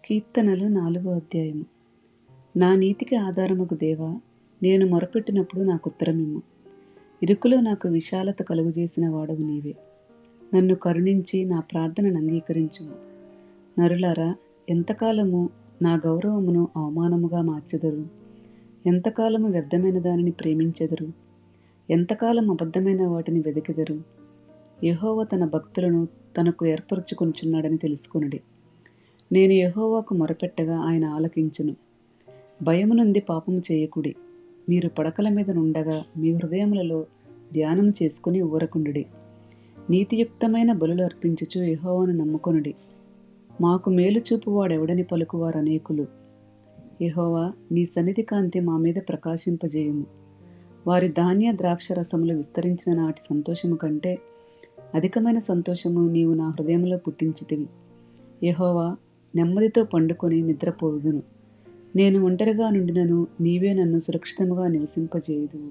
కీర్తనలు 4వ అధ్యాయము. నా నీతికి ఆధారముగు దేవా, నేను మొరపెట్టినప్పుడు నాకుత్తరమిమ్ము. ఇరుకులో నాకు విశాలత కలుగజేసిన వాడవు నీవే. నన్ను కరుణించి నా ప్రార్థనను అంగీకరించుము. నరులారా, ఎంతకాలము నా గౌరవమును అవమానముగా మార్చెదరు? ఎంతకాలము వ్యర్థమైన దానిని ప్రేమించెదరు? ఎంతకాలం అబద్ధమైన వాటిని వెదకెదరు? యెహోవా తన భక్తులను తనకు ఏర్పరచుకొనుచున్నాడని తెలుసుకొనుడి. నేను యెహోవాకు మొరపెట్టగా ఆయన ఆలకించును. భయము నుండి పాపము చేయకుడి. మీరు పడకల మీద నుండగా మీ హృదయములలో ధ్యానము చేసుకుని ఊరకుండుడి. నీతియుక్తమైన బలులు అర్పించుచు యెహోవాను నమ్ముకొనుడి. మాకు మేలు చూపువాడెవడని పలుకువారు అనేకులు. యెహోవా, నీ సన్నిధి కాంతి మా మీద ప్రకాశింపజేయుము. వారి ధాన్య ద్రాక్ష రసములు విస్తరించిన నాటి సంతోషము కంటే అధికమైన సంతోషము నీవు నా హృదయంలో పుట్టించితివి. యెహోవా, నెమ్మదితో పండుకొని నిద్రపోదును. నేను ఒంటరిగా నుండినను నీవే నన్ను సురక్షితముగా నివసింపజేయుదువు.